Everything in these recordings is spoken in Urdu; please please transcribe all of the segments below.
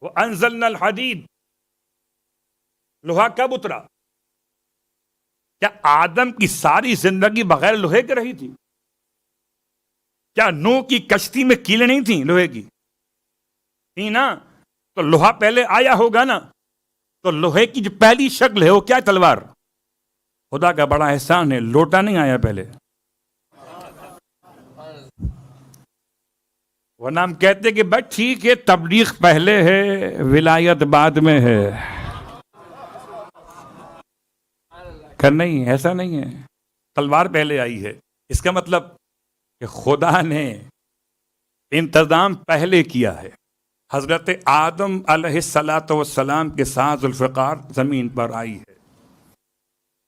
وَأَنزَلْنَا الْحَدِيدَ، لوہا کب اترا؟ کیا آدم کی ساری زندگی بغیر لوہے کے رہی تھی؟ کیا نوح کی کشتی میں کیلیں نہیں تھیں لوہے کی؟ تھی نا؟ تو لوہا پہلے آیا ہوگا نا؟ تو لوہے کی جو پہلی شکل ہے وہ کیا ہے؟ تلوار۔ خدا کا بڑا احسان ہے، لوٹا نہیں آیا پہلے، ورنہ ہم کہتے کہ بس ٹھیک ہے، تبلیغ پہلے ہے، ولایت بعد میں ہے۔ کہ نہیں، ایسا نہیں ہے، تلوار پہلے آئی ہے۔ اس کا مطلب کہ خدا نے انتظام پہلے کیا ہے۔ حضرت آدم علیہ الصلاۃ والسلام کے ساتھ ذوالفقار زمین پر آئی ہے،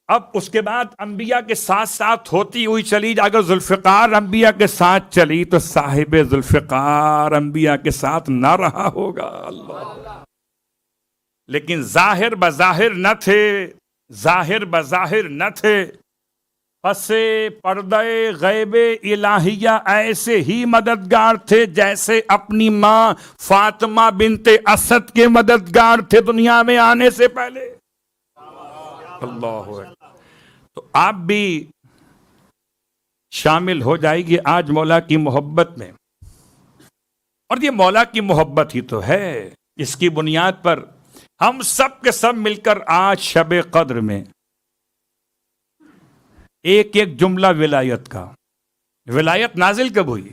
اب اس کے بعد انبیاء کے ساتھ ساتھ ہوتی ہوئی چلی، اگر ذوالفقار انبیاء کے ساتھ چلی تو صاحب ذوالفقار انبیاء کے ساتھ نہ رہا ہوگا۔ اللہ، لیکن ظاہر بظاہر نہ تھے، ظاہر بظاہر نہ تھے، پس پردہ غیب الہیہ ایسے ہی مددگار تھے جیسے اپنی ماں فاطمہ بنت اسد کے مددگار تھے دنیا میں آنے سے پہلے۔ اللہ اکبر۔ تو آپ بھی شامل ہو جائے گی آج مولا کی محبت میں، اور یہ مولا کی محبت ہی تو ہے، اس کی بنیاد پر ہم سب کے سب مل کر آج شب قدر میں ایک ایک جملہ ولایت کا، ولایت نازل کب ہوئی،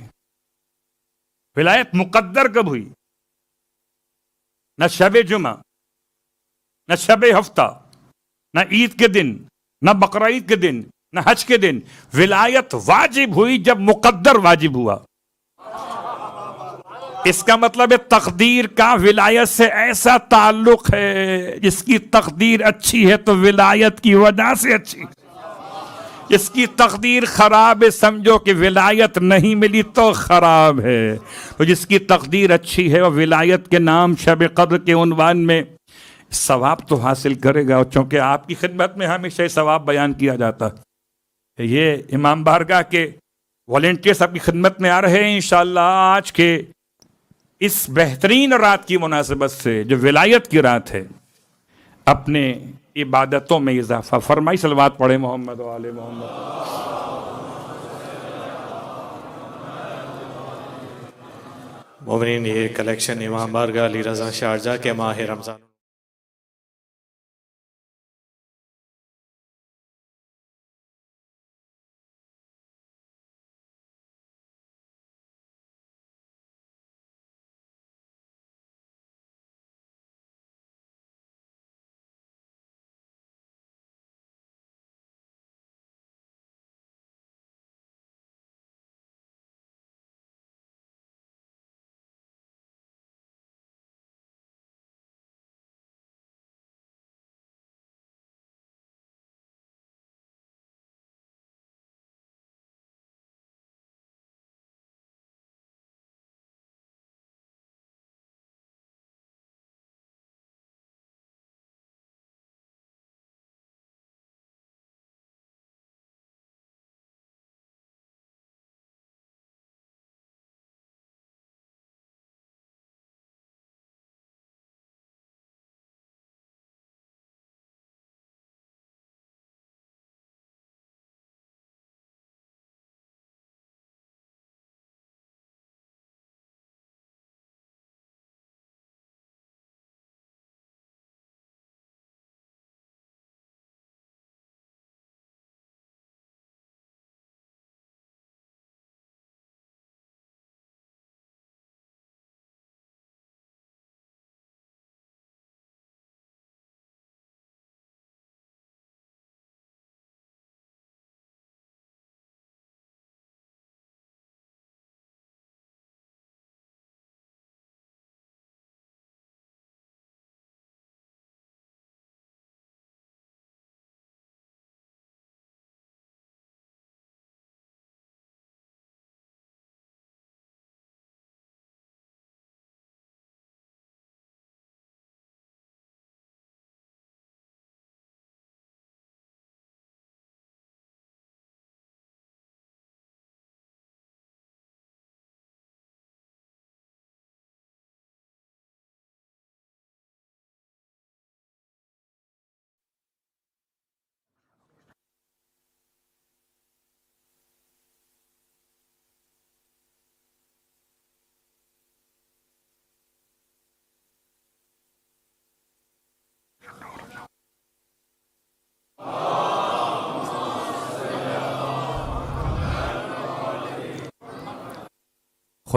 ولایت مقدر کب ہوئی؟ نہ شب جمعہ، نہ شب ہفتہ، نہ عید کے دن، نہ بقرعید کے دن، نہ حج کے دن، ولایت واجب ہوئی جب مقدر واجب ہوا۔ اس کا مطلب ہے تقدیر کا ولایت سے ایسا تعلق ہے، جس کی تقدیر اچھی ہے تو ولایت کی وجہ سے اچھی، جس کی تقدیر خراب ہے سمجھو کہ ولایت نہیں ملی تو خراب ہے، تو جس کی تقدیر اچھی ہے وہ ولایت کے نام شب قدر کے عنوان میں ثواب تو حاصل کرے گا، اور چونکہ آپ کی خدمت میں ہمیشہ یہ ثواب بیان کیا جاتا ہے، یہ امام بارگاہ کے والنٹیئرز آپ کی خدمت میں آ رہے ہیں انشاءاللہ آج کے اس بہترین رات کی مناسبت سے جو ولایت کی رات ہے، اپنے عبادتوں میں اضافہ فرمائی، صلوات پڑھے محمد و آل محمد۔ مومنین، یہ کلیکشن امام بارگاہ علی رضا شارجہ کے ماہ رمضان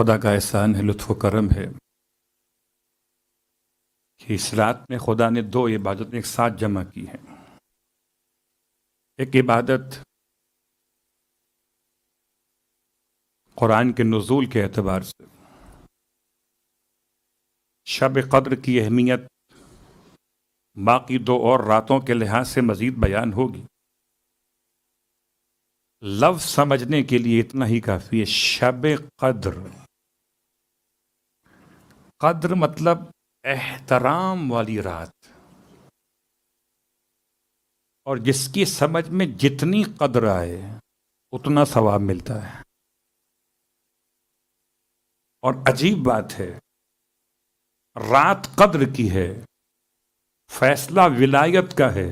خدا کا احسان ہے، لطف و کرم ہے کہ اس رات میں خدا نے دو عبادتیں ایک ساتھ جمع کی ہیں۔ ایک عبادت قرآن کے نزول کے اعتبار سے، شب قدر کی اہمیت باقی دو اور راتوں کے لحاظ سے مزید بیان ہوگی، لفظ سمجھنے کے لیے اتنا ہی کافی ہے۔ شب قدر، قدر مطلب احترام والی رات، اور جس کی سمجھ میں جتنی قدر آئے اتنا ثواب ملتا ہے۔ اور عجیب بات ہے، رات قدر کی ہے، فیصلہ ولایت کا ہے،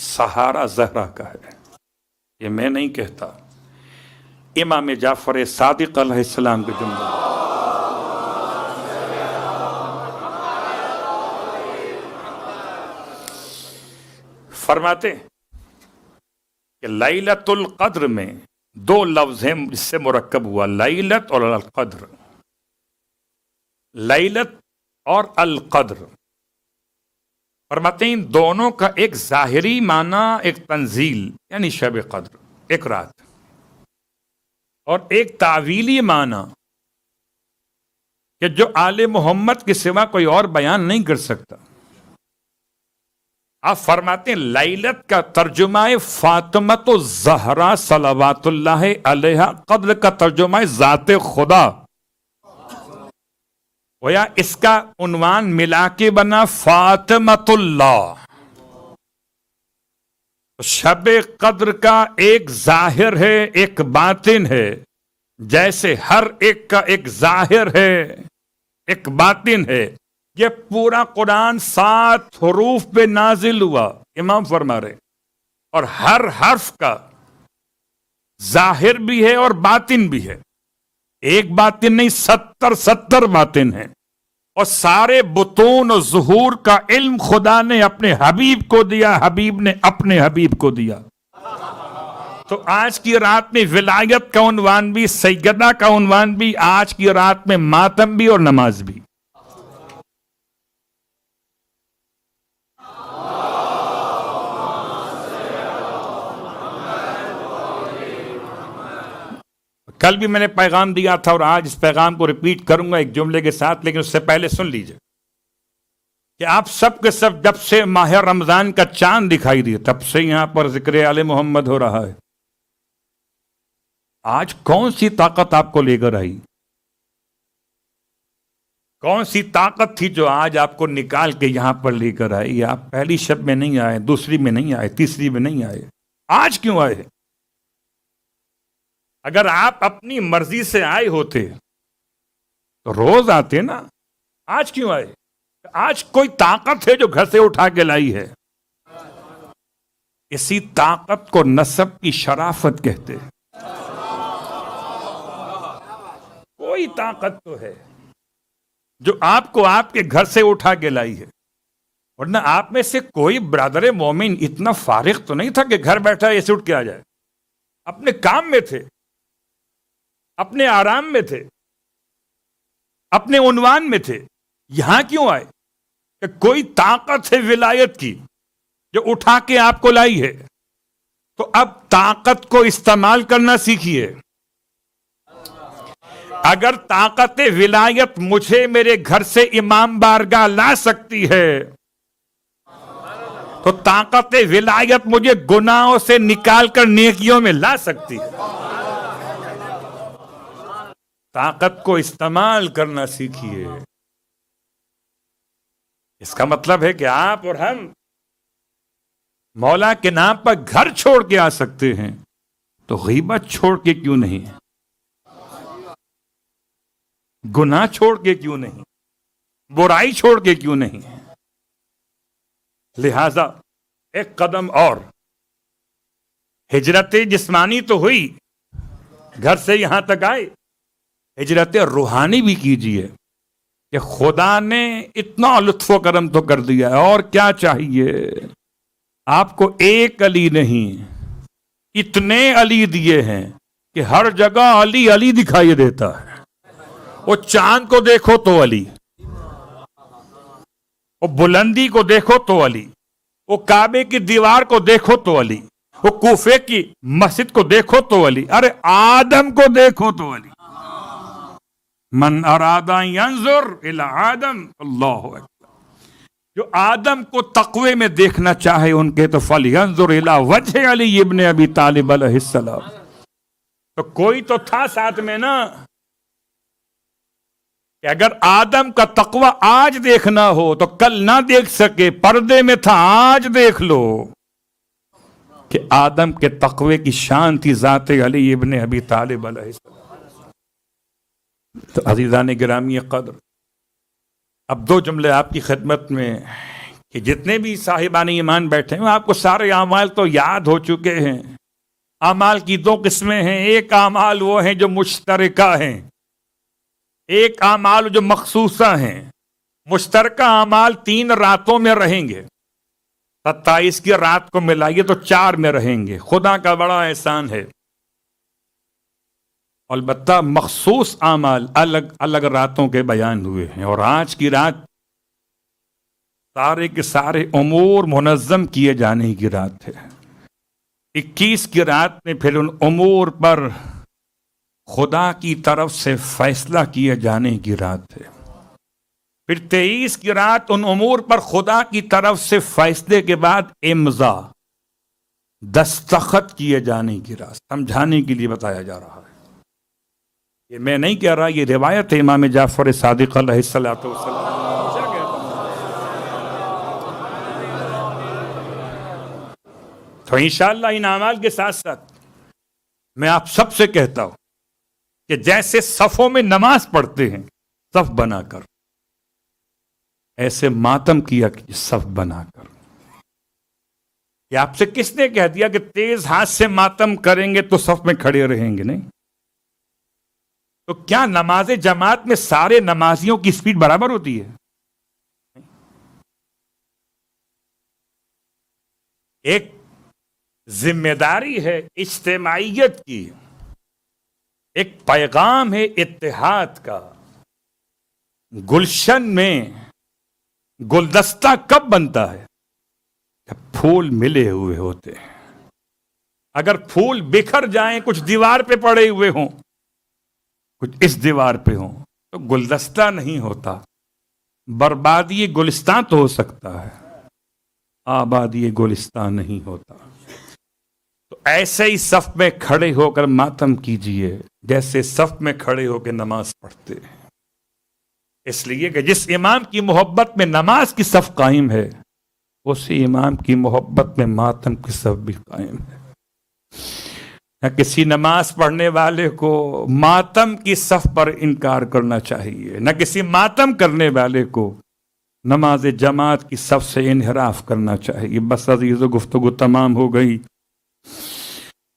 سہارا زہرا کا ہے۔ یہ میں نہیں کہتا، امام جعفر صادق علیہ السلام کے جملے۔ فرماتے کہ لیلۃ القدر میں دو لفظ ہیں جس سے مرکب ہوا، لیلت اور القدر۔ لیلت اور القدر، فرماتے ہیں ان دونوں کا ایک ظاہری معنی ایک تنزیل یعنی شب قدر، ایک رات، اور ایک تعویلی معنی کہ جو آل محمد کے سوا کوئی اور بیان نہیں کر سکتا۔ آپ فرماتے ہیں لیلت کا ترجمہ فاطمۃ الزہرا صلوات اللہ علیہا، قدر کا ترجمہ ذات خدا، گویا اس کا عنوان ملا کے بنا فاطمۃ اللہ۔ شب قدر کا ایک ظاہر ہے، ایک باطن ہے، جیسے ہر ایک کا ایک ظاہر ہے، ایک باطن ہے۔ یہ پورا قرآن 7 حروف پہ نازل ہوا، امام فرما رہے، اور ہر حرف کا ظاہر بھی ہے اور باطن بھی ہے۔ ایک باطن نہیں، 70 باطن ہیں، اور سارے بطون و ظہور کا علم خدا نے اپنے حبیب کو دیا، حبیب نے اپنے حبیب کو دیا۔ تو آج کی رات میں ولایت کا عنوان بھی، سیدہ کا عنوان بھی، آج کی رات میں ماتم بھی اور نماز بھی۔ کل بھی میں نے پیغام دیا تھا اور آج اس پیغام کو ریپیٹ کروں گا ایک جملے کے ساتھ، لیکن اس سے پہلے سن لیجئے کہ آپ سب کے سب جب سے ماہ رمضان کا چاند دکھائی دیا تب سے یہاں پر ذکر آل محمد ہو رہا ہے۔ آج کون سی طاقت آپ کو لے کر آئی؟ کون سی طاقت تھی جو آج آپ کو نکال کے یہاں پر لے کر آئی؟ آپ پہلی شب میں نہیں آئے، دوسری میں نہیں آئے، تیسری میں نہیں آئے، آج کیوں آئے؟ اگر آپ اپنی مرضی سے آئے ہوتے تو روز آتے نا، آج کیوں آئے؟ آج کوئی طاقت ہے جو گھر سے اٹھا کے لائی ہے۔ اسی طاقت کو نسب کی شرافت کہتے ہیں۔ کوئی طاقت تو ہے جو آپ کو آپ کے گھر سے اٹھا کے لائی ہے، ورنہ آپ میں سے کوئی برادر مومن اتنا فارغ تو نہیں تھا کہ گھر بیٹھا ایسے اٹھ کے آ جائے۔ اپنے کام میں تھے، اپنے آرام میں تھے، اپنے عنوان میں تھے، یہاں کیوں آئے؟ کہ کوئی طاقت ہے ولایت کی جو اٹھا کے آپ کو لائی ہے، تو اب طاقت کو استعمال کرنا سیکھیے۔ اگر طاقت ولایت مجھے میرے گھر سے امام بارگاہ لا سکتی ہے تو طاقت ولایت مجھے گناہوں سے نکال کر نیکیوں میں لا سکتی ہے۔ طاقت کو استعمال کرنا سیکھیے۔ اس کا مطلب ہے کہ آپ اور ہم مولا کے نام پر گھر چھوڑ کے آ سکتے ہیں، تو غیبت چھوڑ کے کیوں نہیں؟ گناہ چھوڑ کے کیوں نہیں؟ برائی چھوڑ کے کیوں نہیں؟ لہذا ایک قدم اور، ہجرت جسمانی تو ہوئی، گھر سے یہاں تک آئے، ہجرت روحانی بھی کیجیے کہ خدا نے اتنا لطف و کرم تو کر دیا ہے، اور کیا چاہیے؟ آپ کو ایک علی نہیں، اتنے علی دیے ہیں کہ ہر جگہ علی علی دکھائی دیتا ہے۔ وہ چاند کو دیکھو تو علی، وہ بلندی کو دیکھو تو علی، وہ کعبے کی دیوار کو دیکھو تو علی، وہ کوفے کی مسجد کو دیکھو تو علی، ارے آدم کو دیکھو تو علی۔ من اراد ان ينظر الى آدم، اللہ اکبر، جو آدم کو تقوی میں دیکھنا چاہے ان کے تو فلینظر الى وجہ علی ابن ابی طالب علیہ السلام۔ تو کوئی تو تھا ساتھ میں نا، کہ اگر آدم کا تقوی آج دیکھنا ہو تو کل نہ دیکھ سکے، پردے میں تھا، آج دیکھ لو کہ آدم کے تقوی کی شان تھی ذات علی ابن ابی طالب علیہ السلام۔ تو عزیزان گرامی قدر، اب دو جملے آپ کی خدمت میں، کہ جتنے بھی صاحبان ایمان بیٹھے ہیں آپ کو سارے اعمال تو یاد ہو چکے ہیں۔ اعمال کی دو قسمیں ہیں، ایک اعمال وہ ہیں جو مشترکہ ہیں، ایک اعمال جو مخصوصہ ہیں۔ مشترکہ اعمال 3 راتوں میں رہیں گے، 27 کی رات کو ملائیے تو 4 میں رہیں گے، خدا کا بڑا احسان ہے۔ البتہ مخصوص اعمال الگ الگ راتوں کے بیان ہوئے ہیں، اور آج کی رات سارے کے سارے امور منظم کیے جانے کی رات ہے۔ 21 کی رات میں پھر ان امور پر خدا کی طرف سے فیصلہ کیے جانے کی رات ہے۔ پھر 23 کی رات ان امور پر خدا کی طرف سے فیصلے کے بعد امضا، دستخط کیے جانے کی رات، سمجھانے کے لیے بتایا جا رہا ہے۔ یہ میں نہیں کہہ رہا، یہ روایت ہے امام جعفر صادق علیہ السلام۔ تو انشاءاللہ ان اعمال کے ساتھ ساتھ میں آپ سب سے کہتا ہوں کہ جیسے صفوں میں نماز پڑھتے ہیں صف بنا کر، ایسے ماتم کیا کہ صف بنا کر۔ یہ آپ سے کس نے کہہ دیا کہ تیز ہاتھ سے ماتم کریں گے تو صف میں کھڑے رہیں گے؟ نہیں۔ تو کیا نماز جماعت میں سارے نمازیوں کی سپیڈ برابر ہوتی ہے؟ ایک ذمہ داری ہے اجتماعیت کی، ایک پیغام ہے اتحاد کا۔ گلشن میں گلدستہ کب بنتا ہے؟ جب پھول ملے ہوئے ہوتے ہیں۔ اگر پھول بکھر جائیں، کچھ دیوار پہ پڑے ہوئے ہوں، کچھ اس دیوار پہ ہوں، تو گلدستہ نہیں ہوتا۔ بربادی گلستان تو ہو سکتا ہے، آبادی گلستان نہیں ہوتا۔ تو ایسے ہی صف میں کھڑے ہو کر ماتم کیجئے جیسے صف میں کھڑے ہو کے نماز پڑھتے ہیں۔ اس لیے کہ جس امام کی محبت میں نماز کی صف قائم ہے، اسی امام کی محبت میں ماتم کی صف بھی قائم ہے۔ نہ کسی نماز پڑھنے والے کو ماتم کی صف پر انکار کرنا چاہیے، نہ کسی ماتم کرنے والے کو نماز جماعت کی صف سے انحراف کرنا چاہیے۔ بس عزیز و گفتگو تمام ہو گئی۔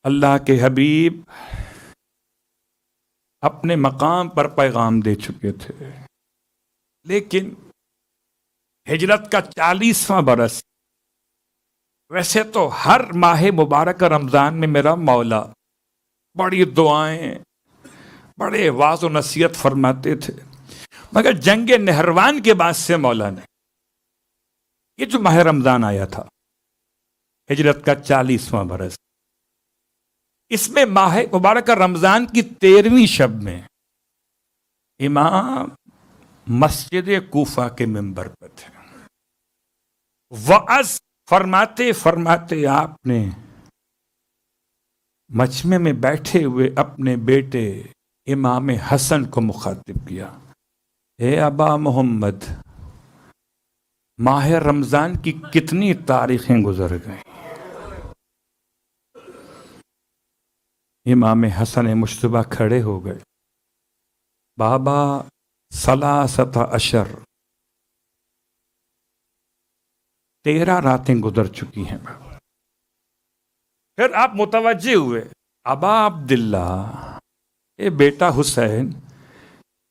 اللہ کے حبیب اپنے مقام پر پیغام دے چکے تھے، لیکن ہجرت کا 40واں برس، ویسے تو ہر ماہ مبارک رمضان میں میرا مولا بڑی دعائیں، بڑے واعظ و نصیحت فرماتے تھے، مگر جنگ نہروان کے بعد سے مولا نے یہ جو ماہ رمضان آیا تھا، ہجرت کا 40واں برس، اس میں ماہ مبارک رمضان کی 13ویں شب میں امام مسجد کوفہ کے ممبر پر تھے۔ وعظ فرماتے فرماتے آپ نے مجمع میں بیٹھے ہوئے اپنے بیٹے امام حسن کو مخاطب کیا، اے ابا محمد، ماہ رمضان کی کتنی تاریخیں گزر گئیں؟ امام حسن مشتبہ کھڑے ہو گئے، بابا 13 13 راتیں گزر چکی ہیں۔ پھر آپ متوجہ ہوئے، ابا عبداللہ، اے بیٹا حسین،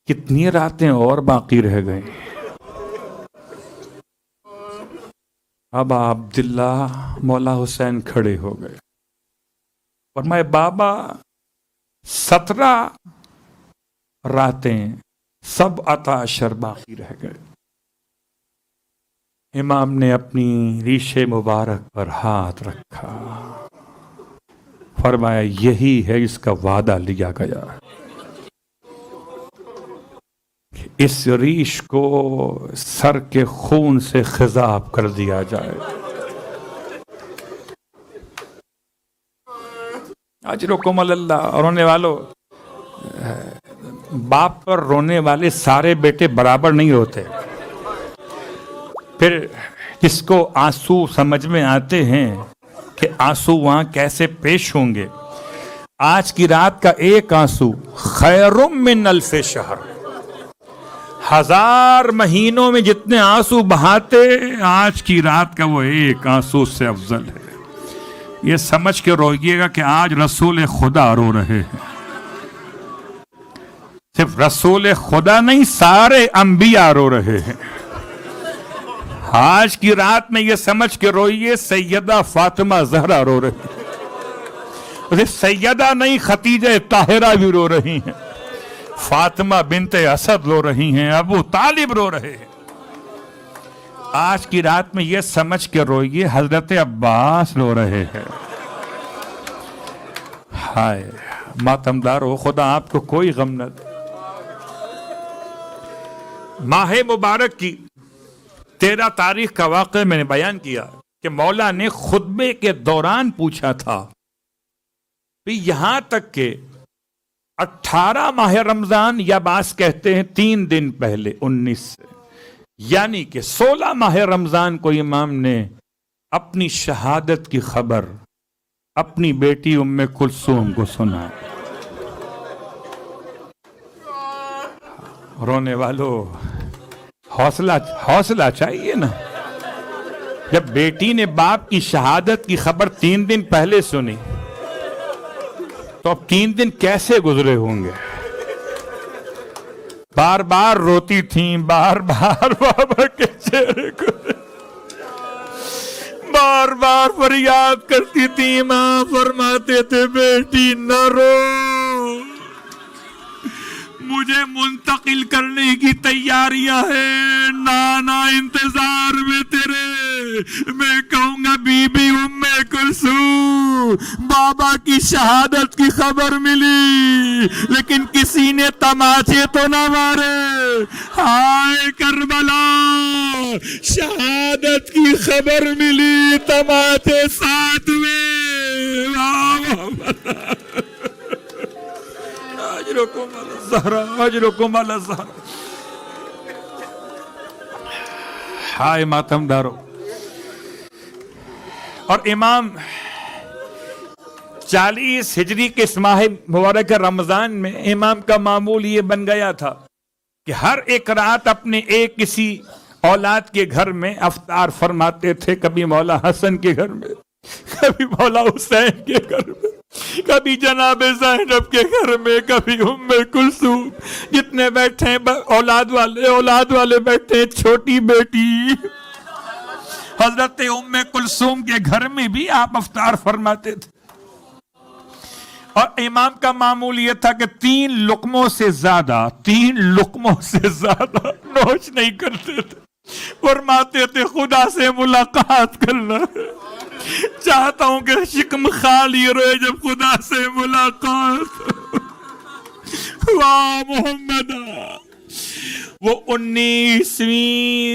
کتنی راتیں اور باقی رہ گئیں؟ ابا عبداللہ مولا حسین کھڑے ہو گئے، فرمائے بابا 17 راتیں سب عطا اشر باقی رہ گئے. امام نے اپنی ریش مبارک پر ہاتھ رکھا، فرمایا یہی ہے اس کا وعدہ لیا گیا، اس ریش کو سر کے خون سے خضاب کر دیا جائے. اجرکم اللہ. رونے والوں، باپ پر رونے والے سارے بیٹے برابر نہیں ہوتے. پھر جس کو آنسو سمجھ میں آتے ہیں کہ آنسو وہاں کیسے پیش ہوں گے، آج کی رات کا ایک آنسو خیر من الف شہر، 1000 مہینوں میں جتنے آنسو بہاتے آج کی رات کا وہ ایک آنسو سے افضل ہے. یہ سمجھ کے روئیے گا کہ آج رسول خدا رو رہے ہیں. صرف رسول خدا نہیں، سارے انبیاء رو رہے ہیں. آج کی رات میں یہ سمجھ کے روئیے سیدہ فاطمہ زہرا رو رہی ہیں. صرف سیدہ نہیں، ختیجہ طاہرہ بھی رو رہی ہیں، فاطمہ بنت اسد رو رہی ہیں، ابو طالب رو رہے ہیں. آج کی رات میں یہ سمجھ کے روئیے حضرت عباس رو رہے ہیں. ہائے ماتمدار ہو، خدا آپ کو کوئی غم نہ دے. ماہ مبارک کی 13 تاریخ کا واقعہ میں نے بیان کیا کہ مولا نے خطبے کے دوران پوچھا تھا کہ یہاں تک کہ 18 ماہ رمضان یا بعض کہتے ہیں 3 دن پہلے 19 سے، یعنی کہ 16 ماہ رمضان کو امام نے اپنی شہادت کی خبر اپنی بیٹی ام کلثوم کو سنا. رونے والوں، حوصلہ چاہیے نا. جب بیٹی نے باپ کی شہادت کی خبر 3 دن پہلے سنی تو اب 3 دن کیسے گزرے ہوں گے. بار بار روتی تھیں، بار بار بابا کے چہرے کو بار بار فریاد کرتی تھی. ماں فرماتے تھے بیٹی نہ رو، مجھے منتقل کرنے کی تیاریاں ہیں، نانا انتظار میں تیرے. میں کہوں گا بی بی ام کلثوم، بابا کی شہادت کی خبر ملی لیکن کسی نے تماچے تو نہ مارے. ہائے کربلا، شہادت کی خبر ملی، تماچے ساتھ میں. اجرکم علی الزہرا. ہائے ماتم دارو. اور امام 40 ہجری کے اس ماہ مبارک رمضان میں امام کا معمول یہ بن گیا تھا کہ ہر ایک رات اپنے ایک کسی اولاد کے گھر میں افطار فرماتے تھے. کبھی مولا حسن کے گھر میں، کبھی مولا حسین کے گھر میں، کبھی جناب زینب کے گھر میں، کبھی ام کلثوم. جتنے بیٹھے اولاد والے بیٹھے. چھوٹی بیٹی حضرت ام کلثوم کے گھر میں بھی آپ افطار فرماتے تھے. اور امام کا معمول یہ تھا کہ 3 لقموں سے زیادہ نوش نہیں کرتے تھے. فرماتے تھے خدا سے ملاقات کرنا چاہتا ہوں کہ شکم خالی رہے جب خدا سے ملاقات. واہ محمد. وہ 19ویں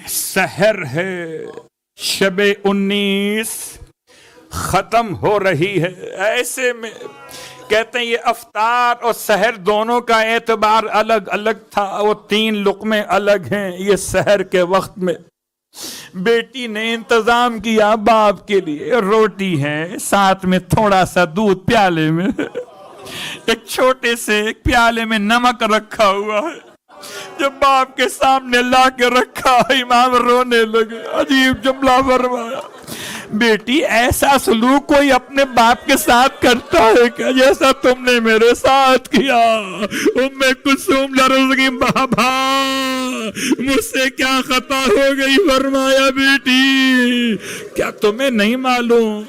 سحر ہے، شب 19 ختم ہو رہی ہے. ایسے میں کہتے ہیں یہ افطار اور سحر دونوں کا اعتبار الگ الگ تھا. وہ 3 لقمے الگ ہیں. یہ سحر کے وقت میں بیٹی نے انتظام کیا باپ کے لیے، روٹی ہے، ساتھ میں تھوڑا سا دودھ پیالے میں، ایک چھوٹے سے ایک پیالے میں نمک رکھا ہوا ہے. جب باپ کے سامنے لا کے رکھا امام رونے لگے. عجیب جملہ فرمایا، بیٹی ایسا سلوک کوئی اپنے باپ کے ساتھ کرتا ہے کیا جیسا تم نے میرے ساتھ کیا؟ ام کلثوم لرز گئی، بابا مجھ سے کیا خطا ہو گئی؟ فرمایا بیٹی کیا تمہیں نہیں معلوم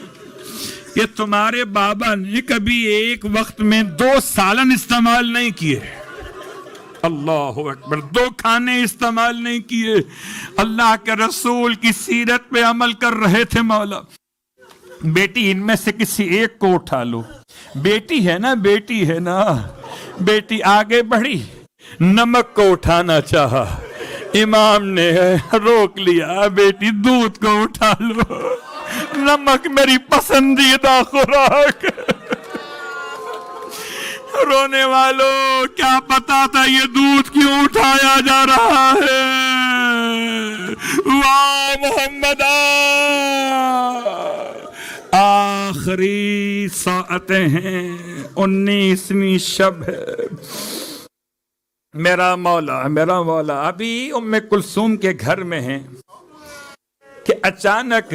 کہ تمہارے بابا نے کبھی ایک وقت میں 2 سالن استعمال نہیں کیے؟ اللہ اکبر. 2 کھانے استعمال نہیں کیے. اللہ کے رسول کی سیرت پہ عمل کر رہے تھے. مولا بیٹی ان میں سے کسی ایک کو اٹھا لو. بیٹی ہے نا, بیٹی ہے نا. بیٹی آگے بڑھی, نمک کو اٹھانا چاہا, امام نے روک لیا. بیٹی دودھ کو اٹھا لو. نمک میری پسندیدہ خوراک. رونے والوں, کیا پتا تھا یہ دودھ کیوں اٹھایا جا رہا ہے. واہ محمد. آخری ساعتیں ہیں, 19ویں شب ہے. میرا مولا ابھی ام کلثوم کے گھر میں ہیں کہ اچانک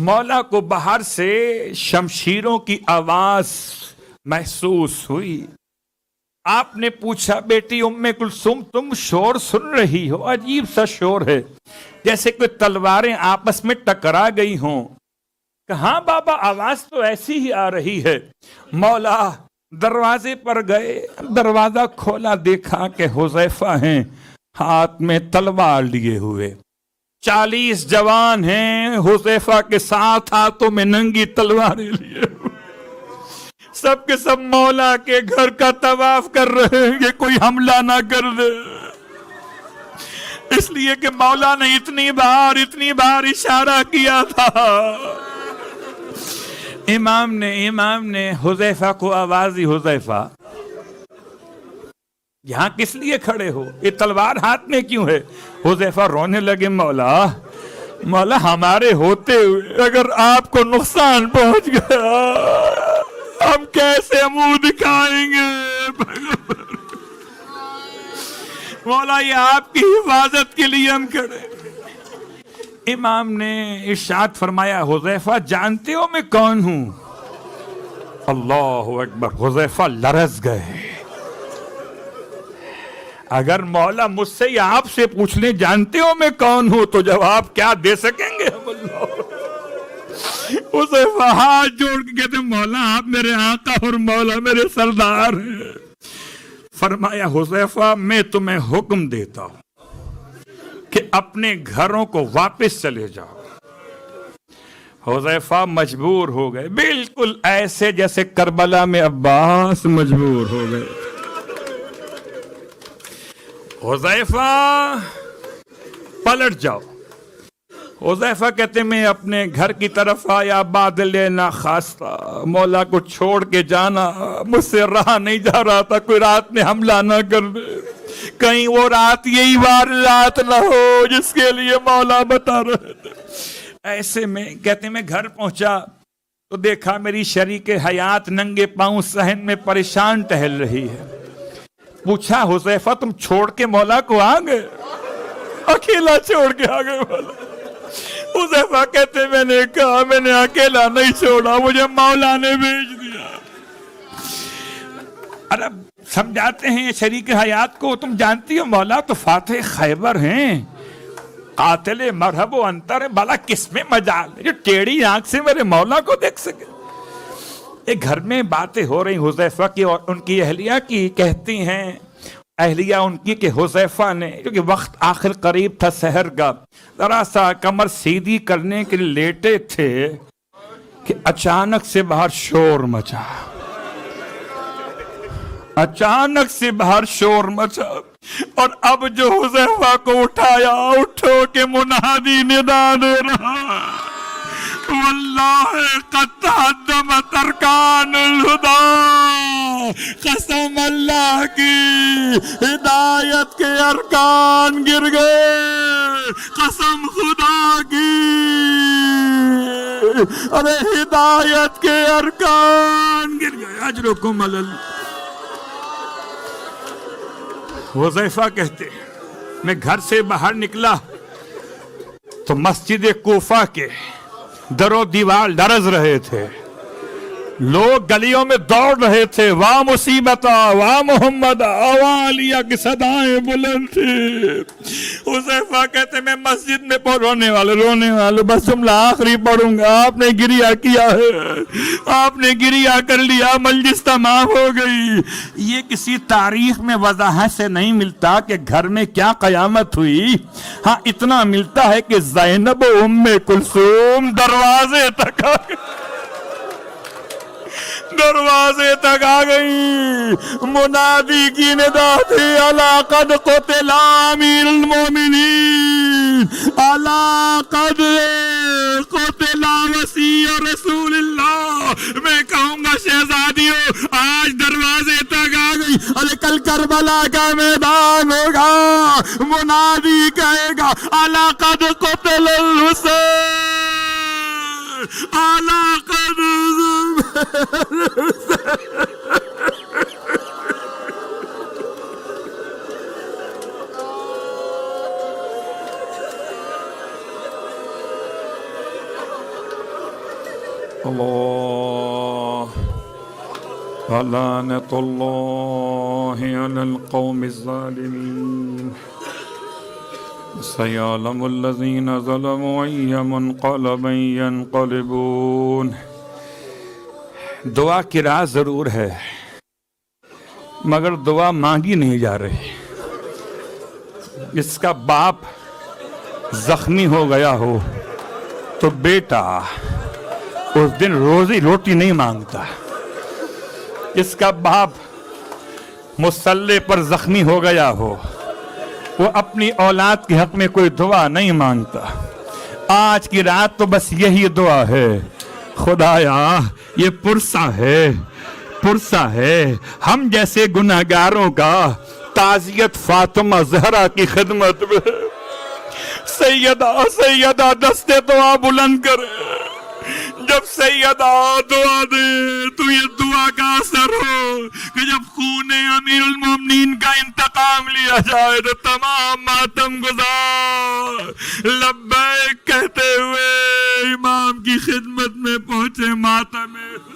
مولا کو باہر سے شمشیروں کی آواز محسوس ہوئی. آپ نے پوچھا, بیٹی ام کلثوم تم شور سن رہی ہو؟ عجیب سا شور ہے, جیسے کوئی تلواریں آپس میں ٹکرا گئی ہوں. ہاں بابا, آواز تو ایسی ہی آ رہی ہے. مولا دروازے پر گئے, دروازہ کھولا, دیکھا کہ حذیفہ ہیں ہاتھ میں تلوار لیے ہوئے. 40 جوان ہیں حذیفہ کے ساتھ, ہاتھوں میں ننگی تلواریں لیے ہوئے. سب کے سب مولا کے گھر کا طواف کر رہے ہیں کہ کوئی حملہ نہ کر دے. اس لیے کہ مولا نے اتنی بار اشارہ کیا تھا. امام نے حذیفہ کو آواز دی, حذیفہ یہاں کس لیے کھڑے ہو؟ یہ تلوار ہاتھ میں کیوں ہے؟ حذیفہ رونے لگے, مولا ہمارے ہوتے ہوئے اگر آپ کو نقصان پہنچ گیا ہم کیسے منہ دکھائیں گے؟ مولا یہ آپ کی حفاظت کے لیے ہم کھڑے. امام نے ارشاد فرمایا, حذیفہ جانتے ہو میں کون ہوں؟ اللہ اکبر. حذیفہ لرز گئے. اگر مولا مجھ سے یا آپ سے پوچھ لیں جانتے ہو میں کون ہوں تو جواب کیا دے سکیں گے ہم؟ حذیفہ ہاتھ جوڑ کے کہتے مولا آپ میرے آقا اور مولا میرے سردار ہیں. فرمایا, حذیفہ میں تمہیں حکم دیتا ہوں کہ اپنے گھروں کو واپس چلے جاؤ. حذیفہ مجبور ہو گئے, بالکل ایسے جیسے کربلا میں عباس مجبور ہو گئے. حذیفہ پلٹ جاؤ. حذیفہ کہتے میں اپنے گھر کی طرف آیا, بادل ناخواستہ مولا کو چھوڑ کے جانا مجھ سے رہا نہیں جا رہا تھا. کوئی رات میں حملہ نہ کر دے, کہیں وہ رات یہی رات نہ ہو جس کے لیے مولا بتا رہے تھے. ایسے میں کہتے میں گھر پہنچا تو دیکھا میری شریک حیات ننگے پاؤں صحن میں پریشان ٹہل رہی ہے. پوچھا, حذیفہ تم چھوڑ کے مولا کو آ گئے؟ اکیلا چھوڑ کے آ گئے مولا. حذیفہ کہتے میں نے کہا میں نے اکیلا نہیں چھوڑا, مجھے مولا نے بھیج دیا. عرب سمجھاتے ہیں شریک حیات کو, تم جانتی ہو مولا تو فاتح خیبر ہیں, قاتل مرحب و انتر, بالا کس میں مجال ہے جو ٹیڑھی آنکھ سے میرے مولا کو دیکھ سکے. ایک گھر میں باتیں ہو رہی حذیفہ کی اور ان کی اہلیہ کی. کہتی ہیں اہلیہ ان کی کہ حذیفہ نے, کیونکہ وقت آخر قریب تھا سحر کا, ذرا سا کمر سیدھی کرنے کے لیے لیٹے تھے کہ اچانک سے باہر شور مچا. اچانک سے باہر شور مچا اور اب جو حذیفہ کو اٹھایا, اٹھو کہ منادی ندا دے رہا, واللہ قد تہدمت ارکان الہدی, قسم اللہ کی ہدایت کے ارکان گر گئے, قسم خدا کی ارے ہدایت کے ارکان گر گئے. اجرکم علی اللہ. حذیفہ کہتے میں گھر سے باہر نکلا تو مسجد کوفہ کے در و دیوار لرز رہے تھے. لوگ گلیوں میں دوڑ رہے تھے، واہ مصیبتا واہ محمد، علیہ کی صدائیں بلند تھی۔ حذیفہ کہتے میں مسجد میں رونے والے بس جملہ آخری پڑھوں گا، آپ نے گریہ کیا ہے، آپ نے گریہ کر لیا، مجلس تمام ہو گئی۔ یہ کسی تاریخ میں وضاحت سے نہیں ملتا کہ گھر میں کیا قیامت ہوئی، ہاں اتنا ملتا ہے کہ زینب و ام کلثوم دروازے تک آ گئی، دروازے تک آ گئی۔ منادی کی ندا تھی، الا قد قتل امیر المومنین، الا قد قتل وصی رسول اللہ۔ میں کہوں گا شہزادیوں آج دروازے تک آ گئی، ارے کل کربلا کا میدان ہوگا، منادی کہے گا الا قد قتل الحسین، الا قد اللہ لعنت اللہ علی القوم الظالمین، سیعلم الذین ظلموا ای منقلب ینقلبون۔ دعا کی راہ ضرور ہے مگر دعا مانگی نہیں جا رہی۔ جس کا باپ زخمی ہو گیا ہو تو بیٹا اس دن روزی روٹی نہیں مانگتا، جس کا باپ مصلی پر زخمی ہو گیا ہو وہ اپنی اولاد کے حق میں کوئی دعا نہیں مانگتا۔ آج کی رات تو بس یہی دعا ہے، خدایا یہ پرسہ ہے ہم جیسے گناہگاروں کا، تعزیت فاطمہ زہرا کی خدمت میں۔ سیدہ دستے دعا بلند کرے، جب سیدہ دعا دے تو یہ دعا کا اثر ہو کہ جب خون امیر المومنین کا انتقام لیا جائے تو تمام ماتم گزار لبیک کہتے ہوئے امام کی خدمت میں پہنچے ماتم میں۔